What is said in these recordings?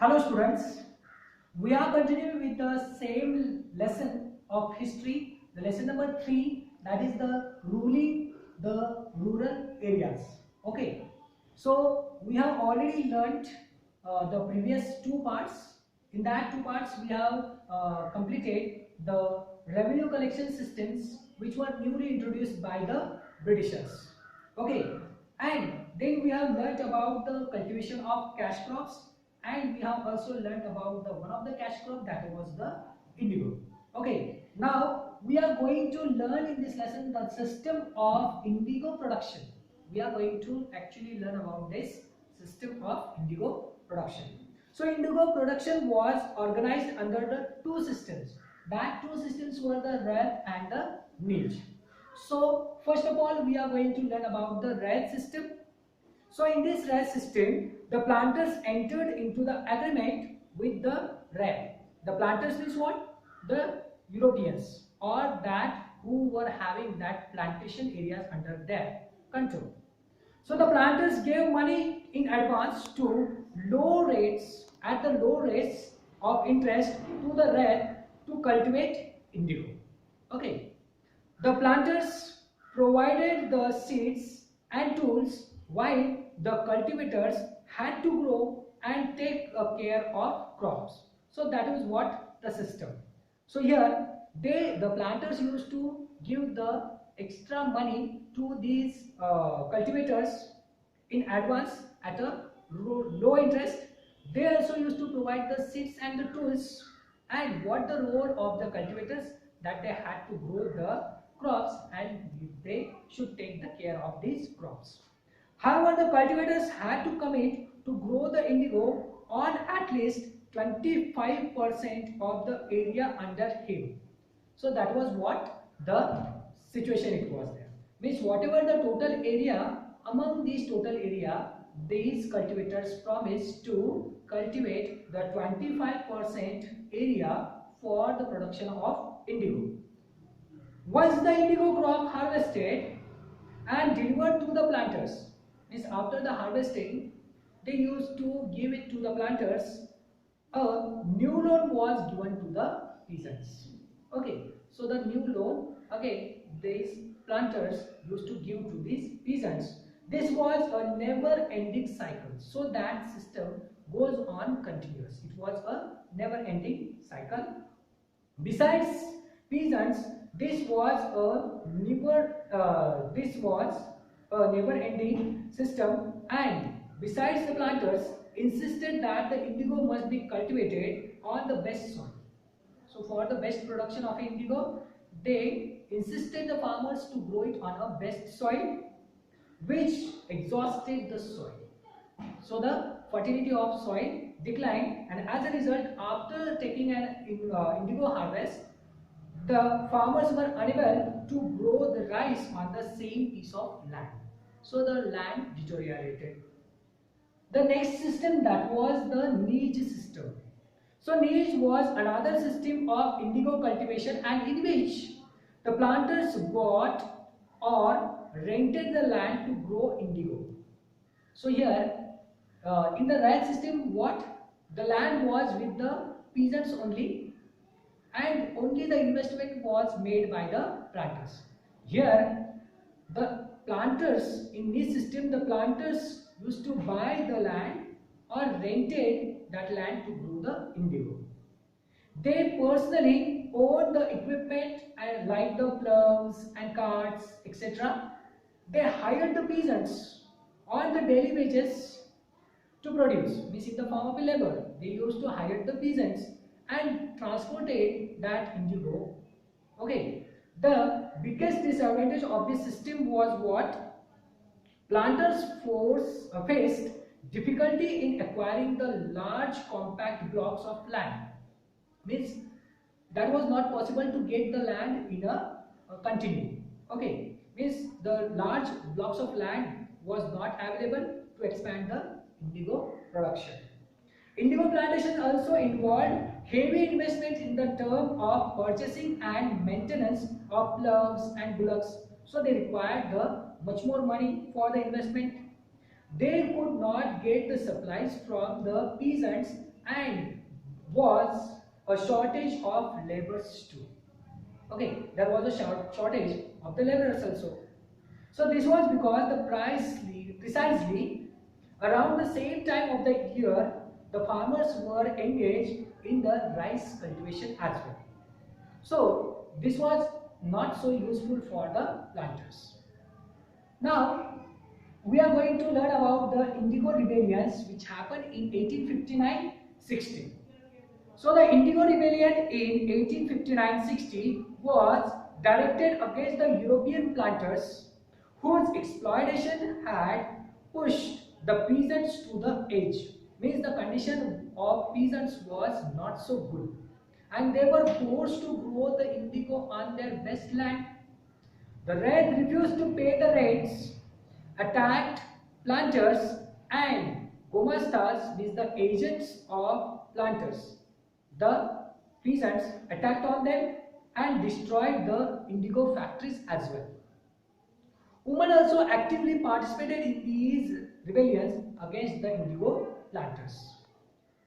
Hello students, we are continuing with the same lesson of history, the lesson number 3, that is the ruling the rural areas. Okay, so we have already learnt the previous two parts. In that two parts we have completed the revenue collection systems which were newly introduced by the Britishers. Okay, and then we have learnt about the cultivation of cash crops, and we have also learnt about the one of the cash crop, that was the indigo. Okay, now we are going to learn in this lesson the system of indigo production. We are going to actually learn about this system of indigo production. So indigo production was organized under the two systems. That two systems were the Red and the Nij. So first of all we are going to learn about the Red system. So in this Red system, the planters entered into the agreement with the Red. The planters means what? The Europeans, or that who were having that plantation areas under their control. So the planters gave money in advance to low rates of interest to the Red to cultivate indigo. Okay. The planters provided the seeds and tools while the cultivators had to grow and take care of crops. So that is what the system. So here the planters used to give the extra money to these cultivators in advance at a low interest. They also used to provide the seeds and the tools, and what the role of the cultivators, that they had to grow the crops and they should take the care of these crops. However, the cultivators had to commit to grow the indigo on at least 25% of the area under him. So that was what the situation it was there. Means whatever the total area, among these total area, these cultivators promised to cultivate the 25% area for the production of indigo. Once the indigo crop harvested and delivered to the planters, means after the harvesting, they used to give it to the planters, a new loan was given to the peasants. Okay, so the new loan, again, these planters used to give to these peasants. This was a never-ending cycle, so that system goes on continuous. It was a never-ending cycle. Besides peasants, this was a never-ending system, and besides the planters insisted that the indigo must be cultivated on the best soil. So for the best production of indigo, they insisted the farmers to grow it on a best soil, which exhausted the soil. So the fertility of soil declined, and as a result, after taking an indigo harvest, the farmers were unable to grow the rice on the same piece of land. So the land deteriorated. The next system, that was the niche system. So niche was another system of indigo cultivation, and in which the planters bought or rented the land to grow indigo. So here in the Red system, what? The land was with the peasants only, and only the investment was made by the planters. Here the planters, in this system, the planters used to buy the land or rented that land to grow the indigo. They personally owned the equipment and like the plows and carts, etc. They hired the peasants on the daily wages to produce, means in the form of a labor. They used to hire the peasants and transported that indigo. Okay, the biggest disadvantage of this system was what? Planters faced difficulty in acquiring the large compact blocks of land. Means that was not possible to get the land in a continue. Okay, means the large blocks of land was not available to expand the indigo production. Indigo plantation also involved heavy investment in the term of purchasing and maintenance of plows and bullocks. So they required much more money for the investment. They could not get the supplies from the peasants, and was a shortage of laborers too. Okay, there was a shortage of the laborers also. So this was because precisely around the same time of the year, the farmers were engaged in the rice cultivation as well. So this was not so useful for the planters. Now we are going to learn about the Indigo rebellions which happened in 1859-60. So the Indigo Rebellion in 1859-60 was directed against the European planters whose exploitation had pushed the peasants to the edge. Means the condition of peasants was not so good and they were forced to grow the indigo on their best land. The Red refused to pay the rates, attacked planters and Gomastas, means the agents of planters. The peasants attacked on them and destroyed the indigo factories as well. Women also actively participated in these rebellions against the indigo planters,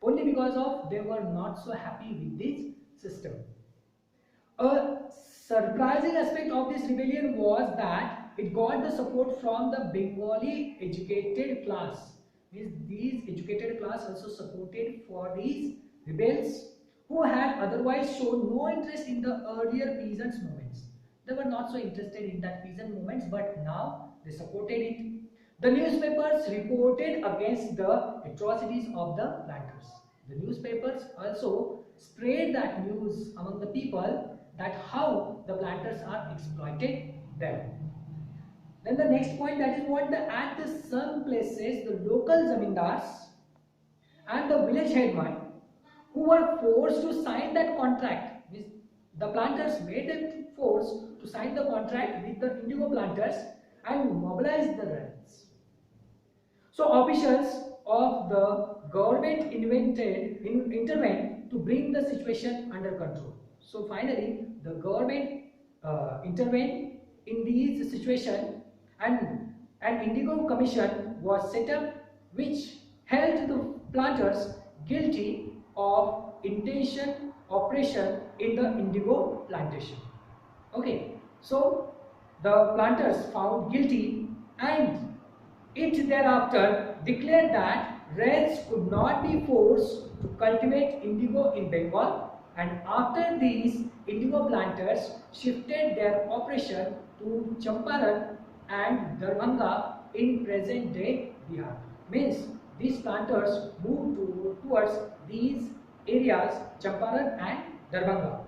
only because of they were not so happy with this system. A surprising aspect of this rebellion was that it got the support from the Bengali educated class. Means these educated class also supported for these rebels who had otherwise shown no interest in the earlier peasants movements. They were not so interested in that peasant movements, but now they supported it. The newspapers reported against the atrocities of the planters. The newspapers also spread that news among the people that how the planters are exploited them. Then the next point, that is what at some places the local zamindars and the village headman who were forced to sign that contract. The planters made them forced to sign the contract with the indigo planters and mobilize the rents. So officials of the government intervened to bring the situation under control. So finally, the government intervened in this situation, and an indigo commission was set up which held the planters guilty of intention operation in the indigo plantation. Okay, so the planters found guilty and it thereafter declared that Reds could not be forced to cultivate indigo in Bengal, and after these indigo planters shifted their operation to Champaran and Darbhanga in present day Bihar. Means these planters moved towards these areas, Champaran and Darbhanga.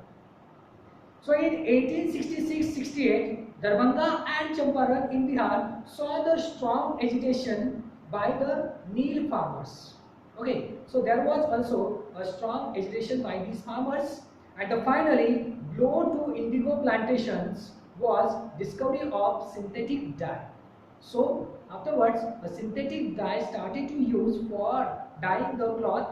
So in 1866-68, Darbhanga and Champaran in Bihar saw the strong agitation by the Neel farmers. Okay, so there was also a strong agitation by these farmers, and finally blow to indigo plantations was discovery of synthetic dye. So afterwards, a synthetic dye started to use for dyeing the cloth,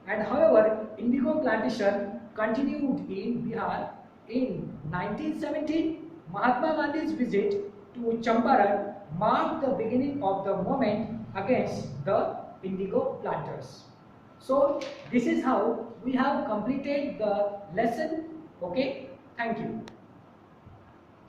and however, indigo plantation continued in Bihar. In 1917, Mahatma Gandhi's visit to Champaran marked the beginning of the movement against the indigo planters. So this is how we have completed the lesson. Okay, thank you.